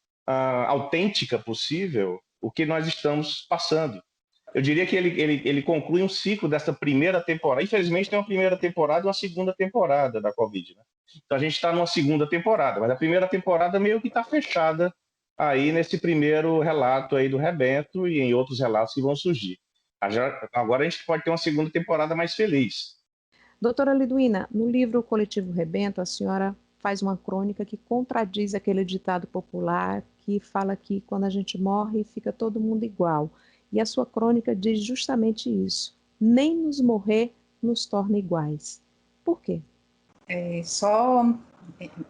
autêntica possível o que nós estamos passando. Eu diria que ele conclui um ciclo dessa primeira temporada. Infelizmente, tem uma primeira temporada e uma segunda temporada da Covid, né? Então, a gente está numa segunda temporada, mas a primeira temporada meio que está fechada aí nesse primeiro relato aí do Rebento e em outros relatos que vão surgir. Agora a gente pode ter uma segunda temporada mais feliz. Doutora Liduína, no livro Coletivo Rebento, a senhora faz uma crônica que contradiz aquele ditado popular que fala que quando a gente morre fica todo mundo igual. E a sua crônica diz justamente isso. Nem nos morrer nos torna iguais. Por quê? Só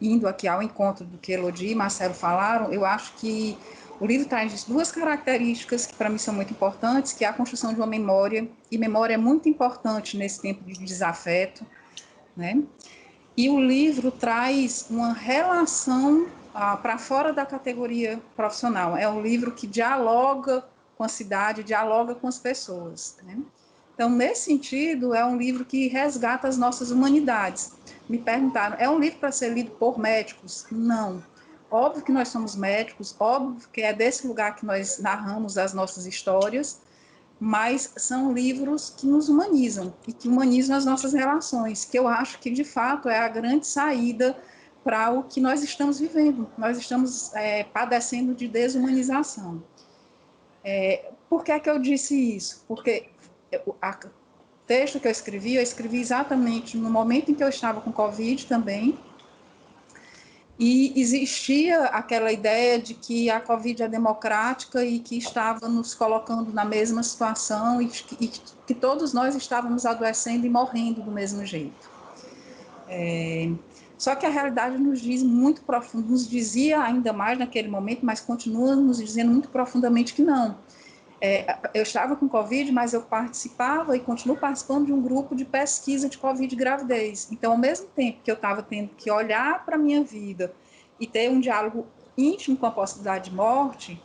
indo aqui ao encontro do que Elodie e Marcelo falaram, eu acho que o livro traz duas características que para mim são muito importantes, que é a construção de uma memória, e memória é muito importante nesse tempo de desafeto, né? E o livro traz uma relação para fora da categoria profissional. É um livro que dialoga com a cidade, dialoga com as pessoas, né? Então, nesse sentido, é um livro que resgata as nossas humanidades. Me perguntaram, é um livro para ser lido por médicos? Não. Óbvio que nós somos médicos, óbvio que é desse lugar que nós narramos as nossas histórias, mas são livros que nos humanizam e que humanizam as nossas relações, que eu acho que, de fato, é a grande saída para o que nós estamos vivendo. Nós estamos padecendo de desumanização. Por que é que eu disse isso? Porque o texto que eu escrevi exatamente no momento em que eu estava com Covid também, e existia aquela ideia de que a Covid é democrática e que estava nos colocando na mesma situação e que todos nós estávamos adoecendo e morrendo do mesmo jeito. Só que a realidade nos diz muito profundo, nos dizia ainda mais naquele momento, mas continua nos dizendo muito profundamente que não. Eu estava com Covid, mas eu participava e continuo participando de um grupo de pesquisa de Covid e gravidez. Então, ao mesmo tempo que eu estava tendo que olhar para a minha vida e ter um diálogo íntimo com a possibilidade de morte,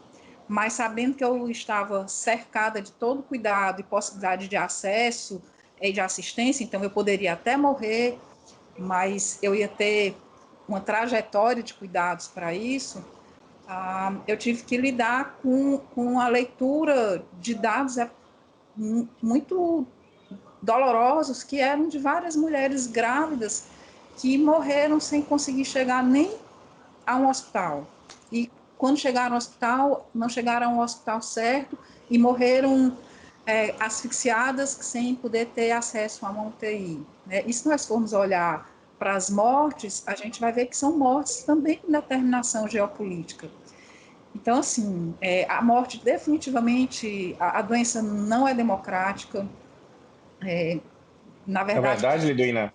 mas sabendo que eu estava cercada de todo cuidado e possibilidade de acesso e de assistência, então eu poderia até morrer, mas eu ia ter uma trajetória de cuidados para isso. Eu tive que lidar com a leitura de dados muito dolorosos, que eram de várias mulheres grávidas que morreram sem conseguir chegar nem a um hospital. E quando chegaram ao hospital, não chegaram ao hospital certo e morreram asfixiadas sem poder ter acesso a uma UTI. Né? E se nós formos olhar para as mortes, a gente vai ver que são mortes também com determinação geopolítica. Então, assim, a morte definitivamente, a doença não é democrática. Na verdade, verdade, Liduína,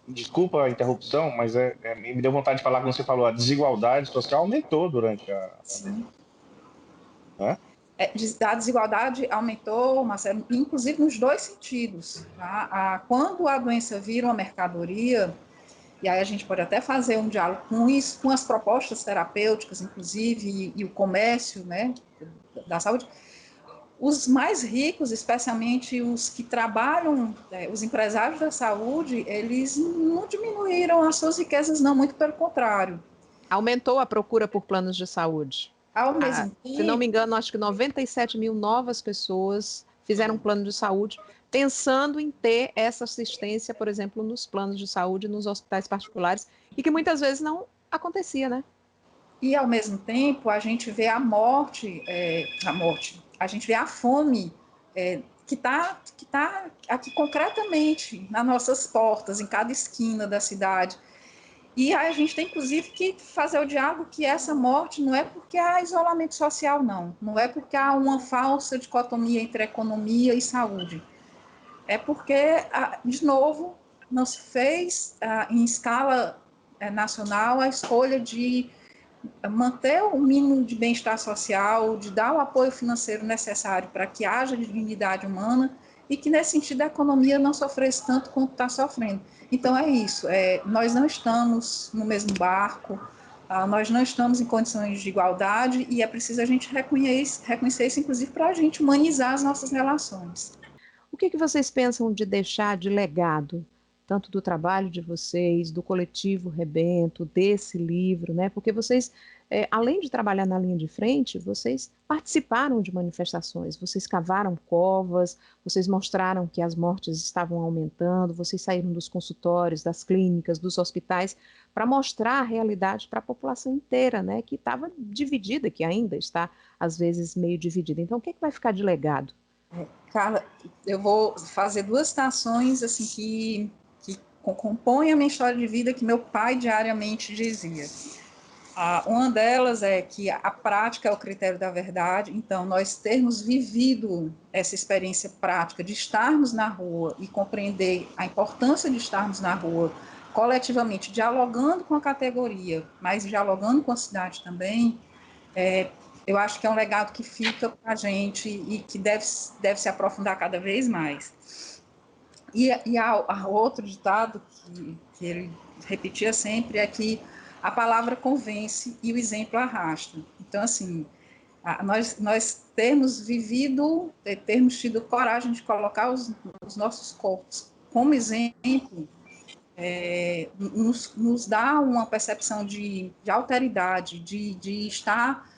desculpa a interrupção, mas me deu vontade de falar, como você falou, a desigualdade social aumentou durante a pandemia. Né? A desigualdade aumentou, Marcelo, inclusive nos dois sentidos. Tá? Quando a doença vira uma mercadoria, e aí a gente pode até fazer um diálogo com isso, com as propostas terapêuticas, inclusive, e o comércio, né, da saúde, os mais ricos, especialmente os que trabalham, os empresários da saúde, eles não diminuíram as suas riquezas, não, muito pelo contrário. Aumentou a procura por planos de saúde. Ao mesmo tempo, se não me engano, acho que 97 mil novas pessoas fizeram um plano de saúde pensando em ter essa assistência, por exemplo, nos planos de saúde, nos hospitais particulares, e que muitas vezes não acontecia, né? E, ao mesmo tempo, a gente vê a morte, a gente vê a fome que está aqui concretamente nas nossas portas, em cada esquina da cidade. E aí a gente tem, inclusive, que fazer o diálogo que essa morte não é porque há isolamento social, não é porque há uma falsa dicotomia entre economia e saúde. É porque, de novo, não se fez em escala nacional a escolha de manter o mínimo de bem-estar social, de dar o apoio financeiro necessário para que haja dignidade humana e que, nesse sentido, a economia não sofresse tanto quanto está sofrendo. Então, é isso. Nós não estamos no mesmo barco, nós não estamos em condições de igualdade e é preciso a gente reconhecer isso, inclusive, para a gente humanizar as nossas relações. O que vocês pensam de deixar de legado, tanto do trabalho de vocês, do coletivo Rebento, desse livro, né? Porque vocês, além de trabalhar na linha de frente, vocês participaram de manifestações, vocês cavaram covas, vocês mostraram que as mortes estavam aumentando, vocês saíram dos consultórios, das clínicas, dos hospitais, para mostrar a realidade para a população inteira, né? Que estava dividida, que ainda está, às vezes, meio dividida. Então, o que vai ficar de legado? Carla, eu vou fazer duas citações assim, que compõem a minha história de vida que meu pai diariamente dizia. Uma delas é que a prática é o critério da verdade, então nós termos vivido essa experiência prática de estarmos na rua e compreender a importância de estarmos na rua coletivamente, dialogando com a categoria, mas dialogando com a cidade também, eu acho que é um legado que fica para a gente e que deve se aprofundar cada vez mais. E há outro ditado que ele repetia sempre é que a palavra convence e o exemplo arrasta. Então, assim, nós temos vivido, termos tido coragem de colocar os nossos corpos como exemplo, nos dá uma percepção de alteridade, de estar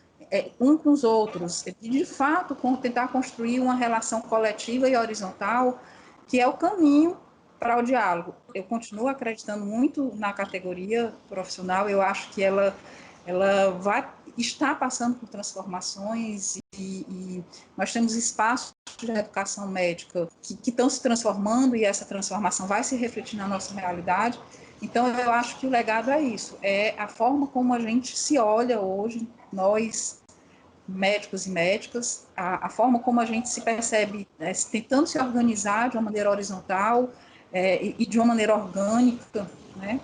um com os outros, de fato tentar construir uma relação coletiva e horizontal, que é o caminho para o diálogo. Eu continuo acreditando muito na categoria profissional, eu acho que ela vai estar passando por transformações e nós temos espaços de educação médica que estão se transformando e essa transformação vai se refletir na nossa realidade. Então, eu acho que o legado é isso, é a forma como a gente se olha hoje, nós, médicos e médicas, a forma como a gente se percebe tentando se organizar de uma maneira horizontal e de uma maneira orgânica, né,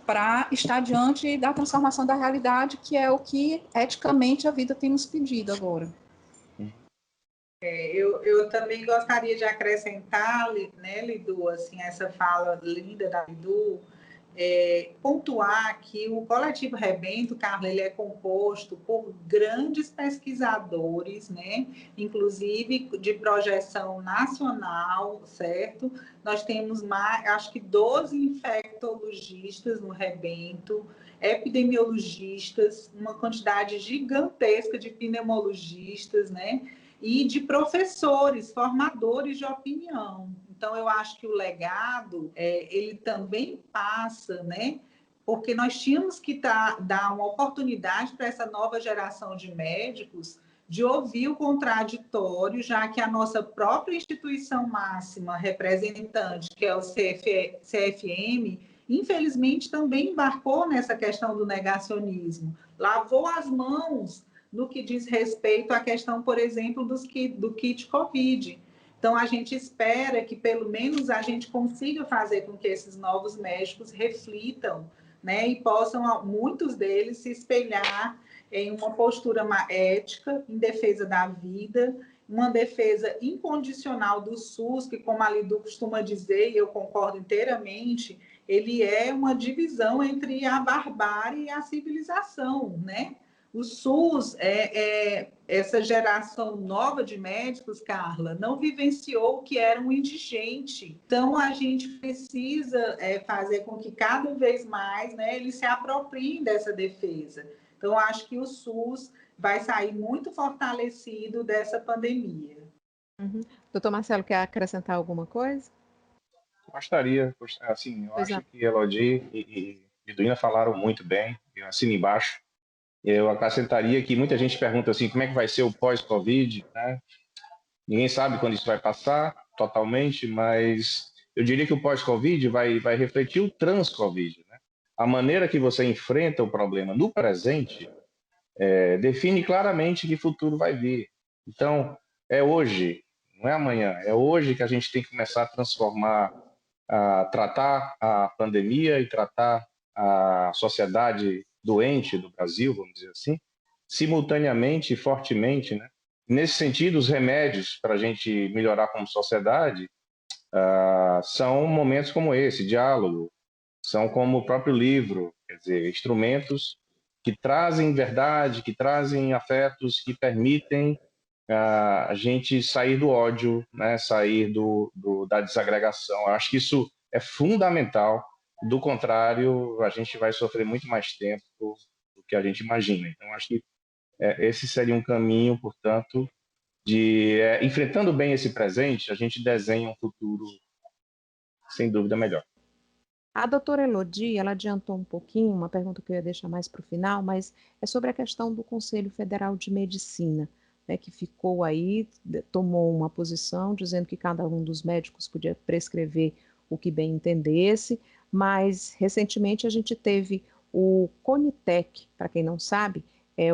para estar diante da transformação da realidade, que é o que eticamente a vida tem nos pedido agora. Eu também gostaria de acrescentar, né, Lidu, assim, essa fala linda da Lidu, pontuar que o Coletivo Rebento, Carla, ele é composto por grandes pesquisadores, né, inclusive de projeção nacional, certo? Nós temos mais, acho que 12 infectologistas no Rebento, epidemiologistas, uma quantidade gigantesca de pneumologistas, né? E de professores, formadores de opinião. Então, eu acho que o legado, ele também passa, né? Porque nós tínhamos que dar uma oportunidade para essa nova geração de médicos de ouvir o contraditório, já que a nossa própria instituição máxima representante, que é o CFM, infelizmente também embarcou nessa questão do negacionismo, lavou as mãos no que diz respeito à questão, por exemplo, do kit COVID. Então, a gente espera que, pelo menos, a gente consiga fazer com que esses novos médicos reflitam, né, e possam, muitos deles, se espelhar em uma postura ética, em defesa da vida, uma defesa incondicional do SUS, que, como a Lidu costuma dizer, e eu concordo inteiramente, ele é uma divisão entre a barbárie e a civilização, né? O SUS, essa geração nova de médicos, Carla, não vivenciou o que era um indigente. Então, a gente precisa fazer com que cada vez mais, né, eles se apropriem dessa defesa. Então, acho que o SUS vai sair muito fortalecido dessa pandemia. Uhum. Doutor Marcelo, quer acrescentar alguma coisa? Gostaria, assim, eu acho que Elodie e Liduína falaram muito bem, eu assino embaixo. Eu acrescentaria que muita gente pergunta assim, como é que vai ser o pós-Covid, né? Ninguém sabe quando isso vai passar totalmente, mas eu diria que o pós-Covid vai refletir o trans-Covid, né? A maneira que você enfrenta o problema no presente define claramente que futuro vai vir. Então, é hoje, não é amanhã, é hoje que a gente tem que começar a transformar, a tratar a pandemia e tratar a sociedade doente do Brasil, vamos dizer assim, simultaneamente e fortemente, né? Nesse sentido, os remédios para a gente melhorar como sociedade são momentos como esse, diálogo, são como o próprio livro, quer dizer, instrumentos que trazem verdade, que trazem afetos, que permitem a gente sair do ódio, né? Sair da desagregação. Eu acho que isso é fundamental. Do contrário, a gente vai sofrer muito mais tempo do que a gente imagina. Então, acho que esse seria um caminho, portanto, de enfrentando bem esse presente, a gente desenha um futuro, sem dúvida, melhor. A doutora Elodie, ela adiantou um pouquinho, uma pergunta que eu ia deixar mais para o final, mas é sobre a questão do Conselho Federal de Medicina, né, que ficou aí, tomou uma posição dizendo que cada um dos médicos podia prescrever o que bem entendesse, mas recentemente a gente teve o CONITEC, para quem não sabe, é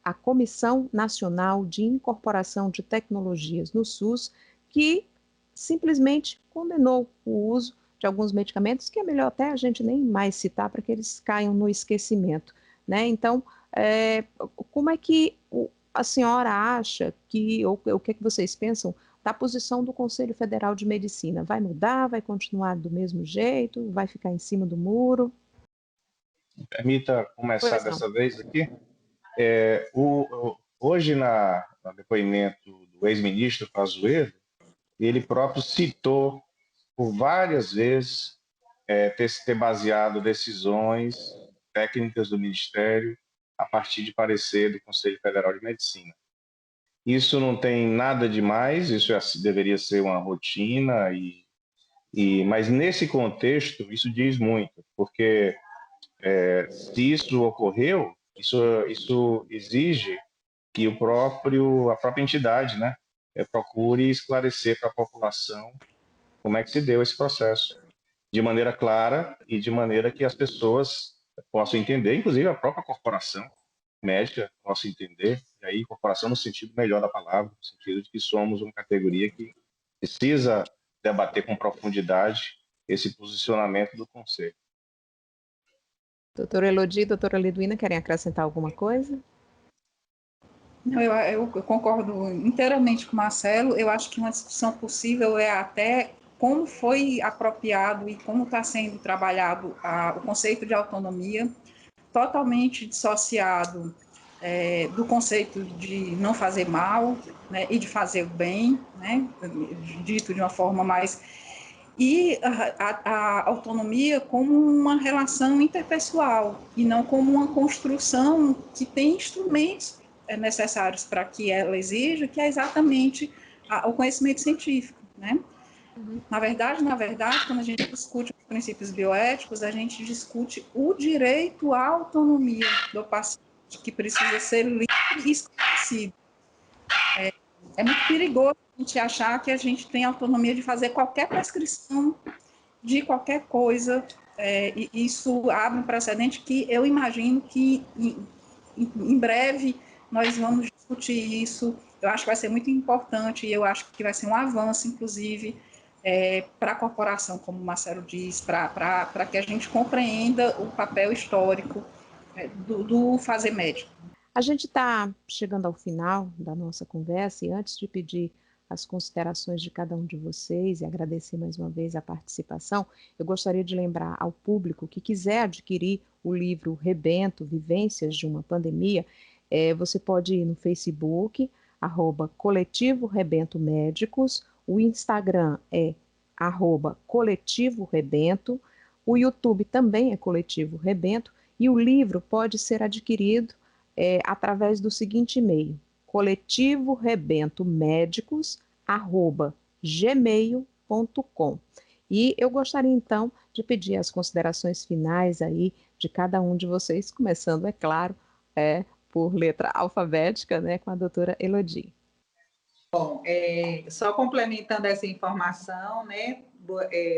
a Comissão Nacional de Incorporação de Tecnologias no SUS, que simplesmente condenou o uso de alguns medicamentos que é melhor até a gente nem mais citar para que eles caiam no esquecimento, né? Então, como é que a senhora acha que, ou o que é que vocês pensam da posição do Conselho Federal de Medicina? Vai mudar, vai continuar do mesmo jeito, vai ficar em cima do muro? Permita começar Pois não. dessa vez aqui. Hoje, no depoimento do ex-ministro Pazuello, ele próprio citou por várias vezes ter baseado decisões técnicas do Ministério a partir de parecer do Conselho Federal de Medicina. Isso não tem nada de mais, isso deveria ser uma rotina, mas nesse contexto isso diz muito, porque se isso ocorreu, isso exige que a própria entidade, né, procure esclarecer para a população como é que se deu esse processo, de maneira clara e de maneira que as pessoas possam entender, inclusive a própria corporação médica possa entender, e aí corporação no sentido melhor da palavra, no sentido de que somos uma categoria que precisa debater com profundidade esse posicionamento do Conselho. Doutora Elodie e doutora Liduína, querem acrescentar alguma coisa? Não, eu concordo inteiramente com o Marcelo. Eu acho que uma discussão possível é até como foi apropriado e como está sendo trabalhado o conceito de autonomia, totalmente dissociado do conceito de não fazer mal, né, e de fazer o bem, né, dito de uma forma mais... E a autonomia como uma relação interpessoal, e não como uma construção que tem instrumentos necessários para que ela exija, que é exatamente o conhecimento científico, né? Na verdade, quando a gente discute os princípios bioéticos, a gente discute o direito à autonomia do paciente, que precisa ser livre e esclarecido. É muito perigoso a gente achar que a gente tem autonomia de fazer qualquer prescrição de qualquer coisa, e isso abre um precedente que eu imagino que em breve nós vamos discutir isso. Eu acho que vai ser muito importante e eu acho que vai ser um avanço, inclusive, para a corporação, como o Marcelo diz, para que a gente compreenda o papel histórico do fazer médico. A gente está chegando ao final da nossa conversa e antes de pedir as considerações de cada um de vocês e agradecer mais uma vez a participação, eu gostaria de lembrar ao público que quiser adquirir o livro Rebento, Vivências de uma Pandemia, você pode ir no Facebook, @Coletivo Rebento Médicos, o Instagram é @Coletivo Rebento, o YouTube também é Coletivo Rebento e o livro pode ser adquirido através do seguinte e-mail, coletivorebentomédicos@gmail.com. E eu gostaria então de pedir as considerações finais aí de cada um de vocês, começando, é claro, por letra alfabética, né, com a doutora Elodie. Bom, só complementando essa informação, né,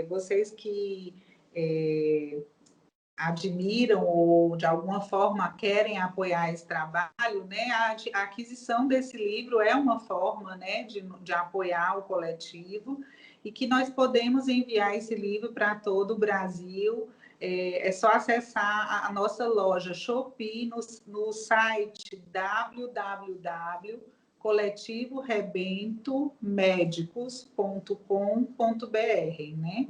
vocês que admiram ou de alguma forma querem apoiar esse trabalho, né, a aquisição desse livro é uma forma, né, de apoiar o coletivo. e que nós podemos enviar esse livro para todo o Brasil. É só acessar a nossa loja Shopee no site www.coletivorebentomédicos.com.br, né?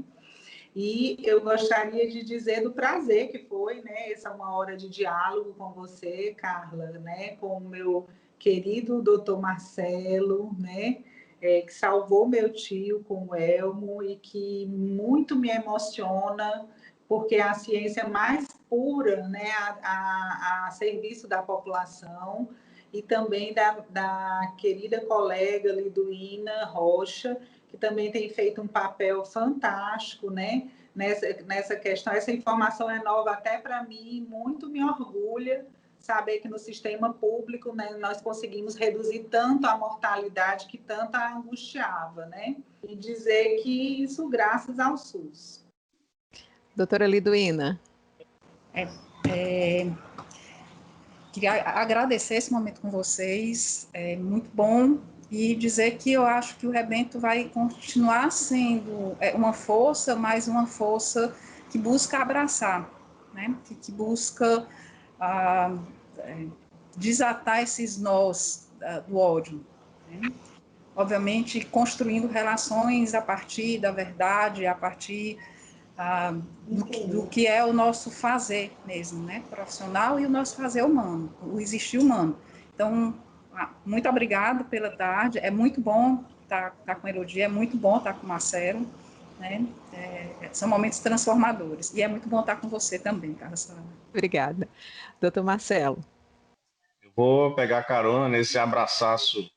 E eu gostaria de dizer do prazer que foi, né, essa uma hora de diálogo com você, Carla, né, com o meu querido doutor Marcelo, né, que salvou meu tio com o Elmo e que muito me emociona, porque a ciência mais pura, né, a serviço da população, e também da querida colega Liduína Rocha, que também tem feito um papel fantástico, né, nessa questão. Essa informação é nova até para mim, muito me orgulha saber que no sistema público, né, nós conseguimos reduzir tanto a mortalidade que tanto a angustiava, né? E dizer que isso graças ao SUS. Doutora Liduína. Queria agradecer esse momento com vocês, é muito bom, e dizer que eu acho que o Rebento vai continuar sendo uma força, mas uma força que busca abraçar, né? Que busca desatar esses nós do ódio, né? Obviamente construindo relações a partir da verdade, a partir do que é o nosso fazer mesmo, né, profissional, e o nosso fazer humano, o existir humano. Então, muito obrigado pela tarde, é muito bom estar com a Elodie, é muito bom estar com o Marcelo, né, são momentos transformadores, e é muito bom estar com você também, Carla Soraya. Obrigada. Doutor Marcelo. Eu vou pegar carona nesse abraço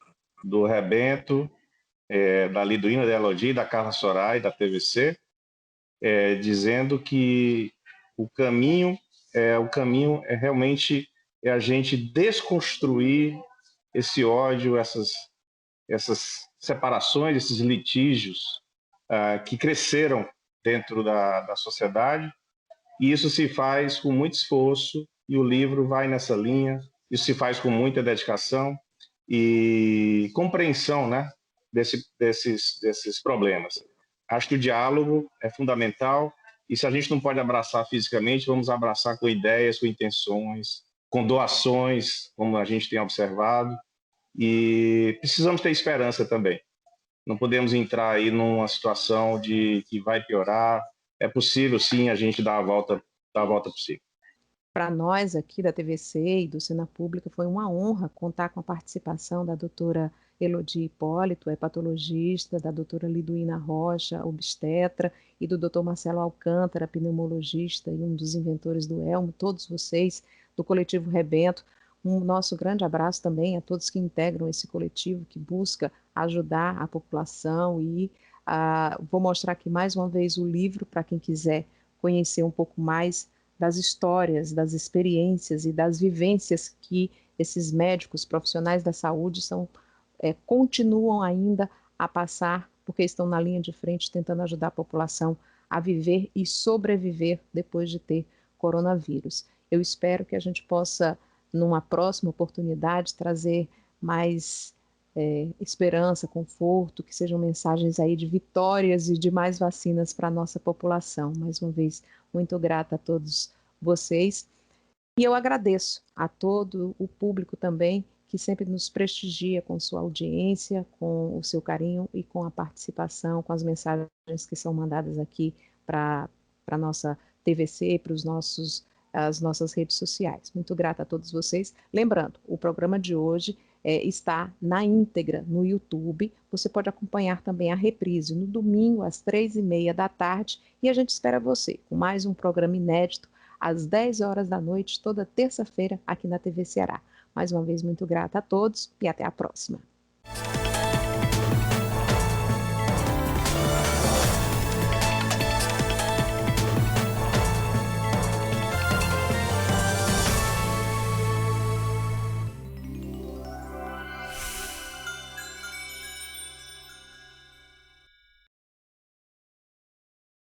do Rebento, da Liduína, da Elodie, da Carla Soraya, da TVC, dizendo que o caminho é realmente a gente desconstruir esse ódio, essas separações, esses litígios que cresceram dentro da sociedade, e isso se faz com muito esforço, e o livro vai nessa linha, isso se faz com muita dedicação e compreensão, né, desses problemas. Acho que o diálogo é fundamental, e se a gente não pode abraçar fisicamente, vamos abraçar com ideias, com intenções, com doações, como a gente tem observado, e precisamos ter esperança também. Não podemos entrar aí numa situação de que vai piorar. É possível, sim, a gente dar a volta por cima. Para nós aqui da TVC e do Sena Pública foi uma honra contar com a participação da doutora Elodie Hipólito, hepatologista, da doutora Liduína Rocha, obstetra, e do doutor Marcelo Alcântara, pneumologista e um dos inventores do Elmo, todos vocês do Coletivo Rebento. Um nosso grande abraço também a todos que integram esse coletivo, que busca ajudar a população, e vou mostrar aqui mais uma vez o livro para quem quiser conhecer um pouco mais das histórias, das experiências e das vivências que esses médicos profissionais da saúde continuam ainda a passar, porque estão na linha de frente tentando ajudar a população a viver e sobreviver depois de ter coronavírus. Eu espero que a gente possa, numa próxima oportunidade, trazer mais esperança, conforto, que sejam mensagens aí de vitórias e de mais vacinas para a nossa população. Mais uma vez, muito grata a todos vocês. E eu agradeço a todo o público também, que sempre nos prestigia com sua audiência, com o seu carinho e com a participação, com as mensagens que são mandadas aqui para a nossa TVC, para as nossas redes sociais. Muito grata a todos vocês. Lembrando, o programa de hoje está na íntegra no YouTube. Você pode acompanhar também a reprise no domingo, às 3h30 da tarde. E a gente espera você com mais um programa inédito, às 10 horas da noite, toda terça-feira, aqui na TV Ceará. Mais uma vez, muito grata a todos e até a próxima.